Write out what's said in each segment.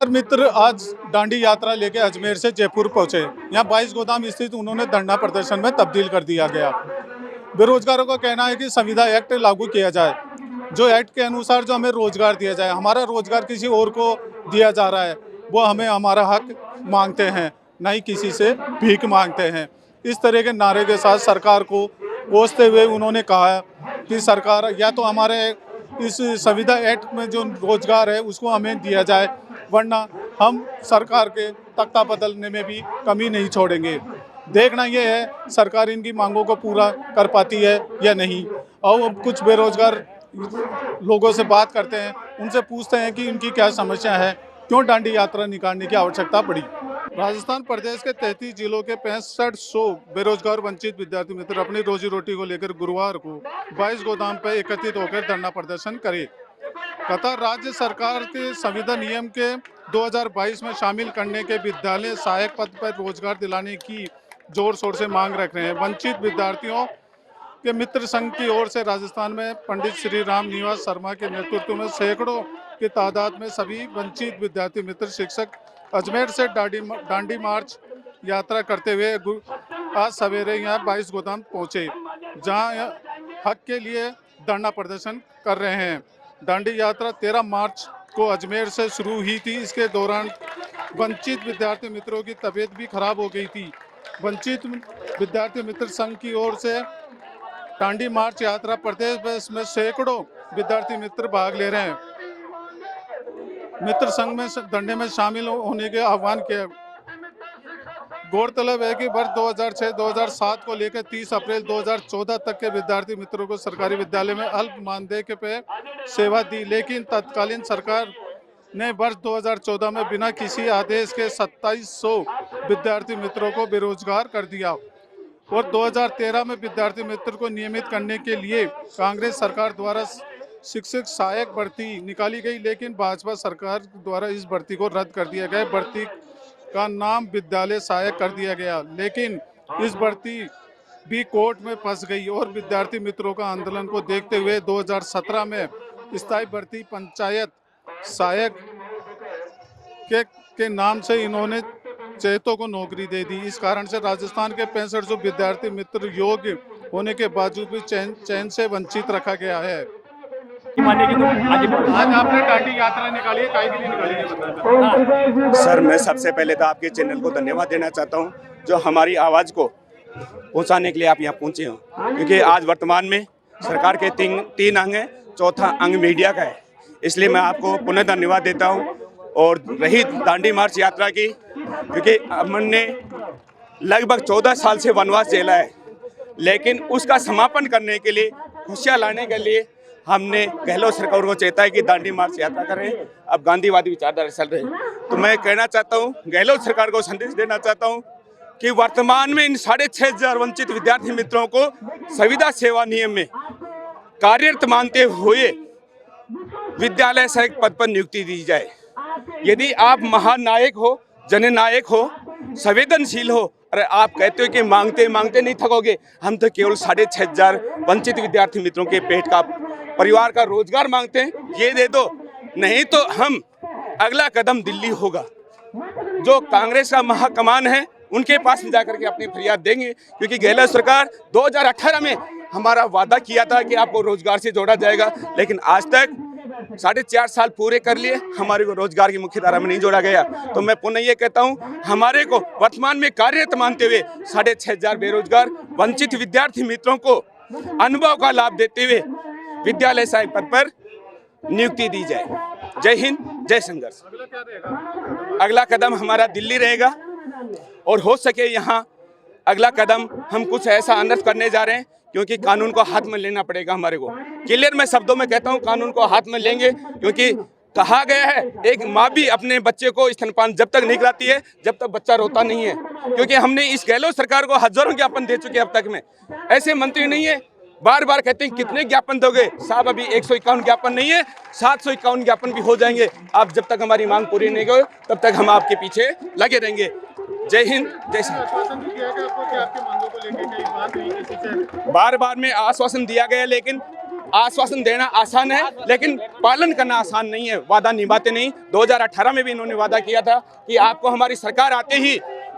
रोजगार मित्र आज दांडी यात्रा लेके अजमेर से जयपुर पहुंचे। यहाँ 22 गोदाम स्थित उन्होंने धरना प्रदर्शन में तब्दील कर दिया गया। बेरोजगारों का कहना है कि संविदा एक्ट लागू किया जाए, जो एक्ट के अनुसार जो हमें रोजगार दिया जाए। हमारा रोजगार किसी और को दिया जा रहा है, वो हमें हमारा हक मांगते हैं, न ही किसी से भीख मांगते हैं। इस तरह के नारे के साथ सरकार को कोसते हुए उन्होंने कहा कि सरकार या तो हमारे इस संविदा एक्ट में जो रोजगार है उसको हमें दिया जाए, वरना हम सरकार के तख्ता बदलने में भी कमी नहीं छोड़ेंगे। देखना यह है सरकार इनकी मांगों को पूरा कर पाती है या नहीं। और अब कुछ बेरोजगार लोगों से बात करते हैं, उनसे पूछते हैं कि इनकी क्या समस्या है, क्यों दांडी यात्रा निकालने की आवश्यकता पड़ी। राजस्थान प्रदेश के 33 जिलों के 6500 बेरोजगार वंचित विद्यार्थी मित्र अपनी रोजी रोटी को लेकर गुरुवार को 22 गोदाम पर एकत्रित होकर धरना प्रदर्शन करे। कतर राज्य सरकार के संविदा नियम के 2022 में शामिल करने के विद्यालय सहायक पद पर रोजगार दिलाने की जोर शोर से मांग रख रहे हैं। वंचित विद्यार्थियों के मित्र संघ की ओर से राजस्थान में पंडित श्री राम निवास शर्मा के नेतृत्व में सैकड़ों की तादाद में सभी वंचित विद्यार्थी मित्र शिक्षक अजमेर से दांडी मार्च यात्रा करते हुए आज सवेरे यहाँ 22 गोदाम पहुँचे, जहाँ हक के लिए धरना प्रदर्शन कर रहे हैं। दांडी यात्रा 13 मार्च को अजमेर से शुरू हुई थी। इसके दौरान वंचित विद्यार्थी मित्रों की तबीयत भी खराब हो गई थी। वंचित विद्यार्थी मित्र संघ की ओर से दांडी मार्च यात्रा प्रदेश में सैकड़ों विद्यार्थी मित्र भाग ले रहे हैं। मित्र संघ में धरने में शामिल होने के आह्वान किया। गौरतलब है कि वर्ष 2006-2007 को लेकर 30 अप्रैल 2014 तक के विद्यार्थी मित्रों को सरकारी विद्यालय में अल्प मानदेय पे सेवा दी, लेकिन तत्कालीन सरकार ने वर्ष 2014 में बिना किसी आदेश के 2700 विद्यार्थी मित्रों को बेरोजगार कर दिया और 2013 में विद्यार्थी मित्र को नियमित करने के लिए कांग्रेस सरकार द्वारा शिक्षक सहायक भर्ती निकाली गई, लेकिन भाजपा सरकार द्वारा इस भर्ती को रद्द कर दिया गया। भर्ती का नाम विद्यालय सहायक कर दिया गया, लेकिन इस भर्ती भी कोर्ट में फंस गई और विद्यार्थी मित्रों का आंदोलन को देखते हुए 2017 में स्थायी भर्ती पंचायत सहायक के नाम से इन्होंने चेतों को नौकरी दे दी। इस कारण से राजस्थान के 6500 विद्यार्थी मित्र योग्य होने के बावजूद भी चयन से वंचित रखा गया है। आज आपने दांडी यात्रा निकाली है, काहे के लिए निकाली है? सर, मैं सबसे पहले तो आपके चैनल को धन्यवाद देना चाहता हूं, जो हमारी आवाज़ को पहुंचाने के लिए आप यहां पहुंचे हो, क्योंकि आज वर्तमान में सरकार के तीन अंग हैं, चौथा अंग मीडिया का है, इसलिए मैं आपको पुनः धन्यवाद देता हूं। और रही दांडी मार्च यात्रा की, क्योंकि हमने लगभग 14 साल से वनवास झेला है, लेकिन उसका समापन करने के लिए, खुशियाँ लाने के लिए हमने गहलोत सरकार को चेता है कि दांडी मार्च यात्रा करें। अब गांधीवादी विचारधारा चल रहे हैं, तो मैं कहना चाहता हूं, गहलोत सरकार को संदेश देना चाहता हूं कि वर्तमान में इन 6500 वंचित विद्यार्थी मित्रों को संविदा सेवा नियम में कार्यरत मानते हुए विद्यालय सहायक पद पर नियुक्ति दी जाए। यदि आप महानायक हो, जननायक हो, संवेदनशील हो, अरे आप कहते हो कि मांगते मांगते नहीं थकोगे, हम तो केवल 6500 वंचित विद्यार्थी मित्रों के पेट का, परिवार का रोजगार मांगते हैं, ये दे दो, नहीं तो हम अगला कदम दिल्ली होगा। जो कांग्रेस का महाकमान है उनके पास में जाकर के अपनी फरियाद देंगे, क्योंकि गहलोत सरकार 2018 में हमारा वादा किया था कि आपको रोजगार से जोड़ा जाएगा, लेकिन आज तक 4.5 साल पूरे कर लिए, हमारे को रोजगार की मुख्य धारा में नहीं जोड़ा गया। तो मैं पुनः ये कहता हूँ, हमारे को वर्तमान में कार्यरत मानते हुए 6500 बेरोजगार वंचित विद्यार्थी मित्रों को अनुभव का लाभ देते हुए विद्यालय सहायक पद पर नियुक्ति दी जाए। जय हिंद, जय संघर्ष। अगला कदम हमारा दिल्ली रहेगा और हो सके यहाँ अगला कदम हम कुछ ऐसा अनर्थ करने जा रहे हैं, क्योंकि कानून को हाथ में लेना पड़ेगा हमारे को। क्लियर मैं शब्दों में कहता हूँ, कानून को हाथ में लेंगे, क्योंकि कहा गया है एक माँ भी अपने बच्चे को स्तनपान जब तक नहीं कराती है जब तक बच्चा रोता नहीं है। क्योंकि हमने इस गहलोत सरकार को हजारों ज्ञापन दे चुके अब तक में, ऐसे मंत्री नहीं है, बार बार कहते हैं कितने ज्ञापन दोगे साहब, अभी 151 ज्ञापन नहीं है, 751 ज्ञापन भी हो जाएंगे। आप जब तक हमारी मांग पूरी नहीं हो तब तक हम आपके पीछे लगे रहेंगे। जय हिंद, जय श्री। बार बार में आश्वासन दिया गया, लेकिन आश्वासन देना आसान है लेकिन पालन करना आसान नहीं है, वादा निभाते नहीं। 2018 में भी इन्होंने वादा किया था कि आपको हमारी सरकार आते ही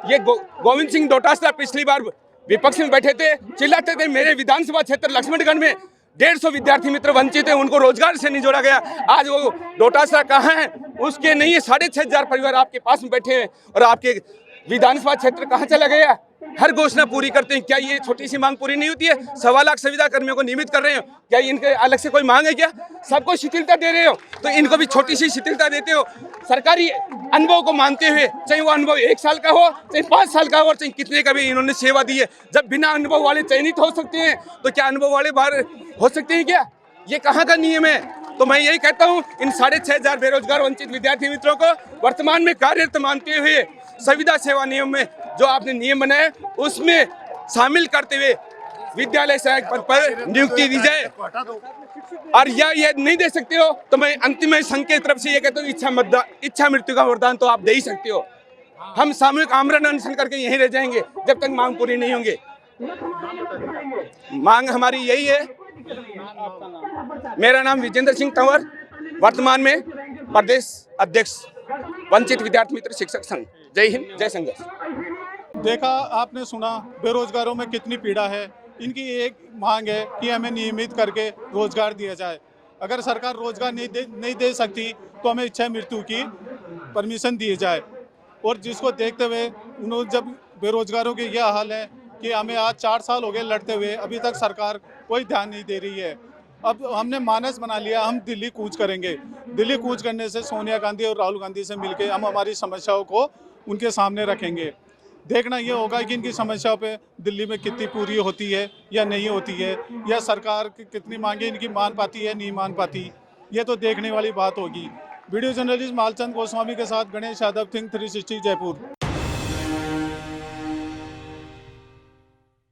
ये गोविंद सिंह डोटासरा पिछली बार विपक्ष में बैठे थे, चिल्लाते थे मेरे विधानसभा क्षेत्र लक्ष्मणगढ़ में 150 विद्यार्थी मित्र वंचित है, उनको रोजगार से नहीं जोड़ा गया। आज वो डोटासरा कहाँ है, उसके नहीं है। 6,500 परिवार आपके पास में बैठे हैं और आपके विधानसभा क्षेत्र कहाँ चला गया? हर घोषणा पूरी करते हैं, क्या ये छोटी सी मांग पूरी नहीं होती है? 1.25 लाख संविदा कर्मियों को नियमित कर रहे हो, क्या इनके अलग से कोई मांग है क्या? सबको शिथिलता दे रहे हो तो इनको भी छोटी सी शिथिलता देते हो। सरकारी अनुभव को मानते हुए, चाहे वो अनुभव 1 साल का हो, चाहे 5 साल का हो, और चाहे कितने का भी इन्होंने सेवा दी है। जब बिना अनुभव वाले चयनित हो सकते हैं तो क्या अनुभव वाले बाहर हो सकते हैं क्या? ये कहाँ का नियम है? तो मैं यही कहता हूँ इन 6,500 बेरोजगार वंचित विद्यार्थी मित्रों को वर्तमान में कार्यरत मानते हुए संविदा सेवा नियम में जो आपने नियम बनाए उसमें शामिल करते हुए विद्यालय सहायक पद पर नियुक्ति दी जाए। और ये नहीं दे सकते हो तो मैं अंतिम संघ की तरफ से ये कहता हूँ इच्छा मृत्यु का वरदान तो आप दे ही सकते हो। हम सामूहिक आमरण अनशन करके यहीं रह जाएंगे जब तक मांग पूरी नहीं होंगे। मांग हमारी यही है। मेरा नाम विजेंद्र सिंह तंवर, वर्तमान में प्रदेश अध्यक्ष वंचित विद्यार्थी मित्र शिक्षक संघ। जय हिंद, जय संघर्ष। देखा आपने, सुना बेरोजगारों में कितनी पीड़ा है। इनकी एक मांग है कि हमें नियमित करके रोजगार दिया जाए। अगर सरकार रोजगार नहीं दे सकती तो हमें इच्छा मृत्यु की परमिशन दी जाए। और जिसको देखते हुए उन्होंने जब बेरोजगारों के यह हाल है कि हमें आज 4 साल हो गए लड़ते हुए, अभी तक सरकार कोई ध्यान नहीं दे रही है। अब हमने मानस बना लिया, हम दिल्ली कूच करेंगे। दिल्ली कूच करने से सोनिया गांधी और राहुल गांधी से मिलकर हम हमारी समस्याओं को उनके सामने रखेंगे। देखना ये होगा कि इनकी समस्याओं पे दिल्ली में कितनी पूरी होती है या नहीं होती है, या सरकार की कितनी मांगे इनकी मान पाती है नहीं मान पाती, ये तो देखने वाली बात होगी। वीडियो जर्नलिस्ट मालचंद गोस्वामी के साथ गणेश यादव, थिंक 360 जयपुर।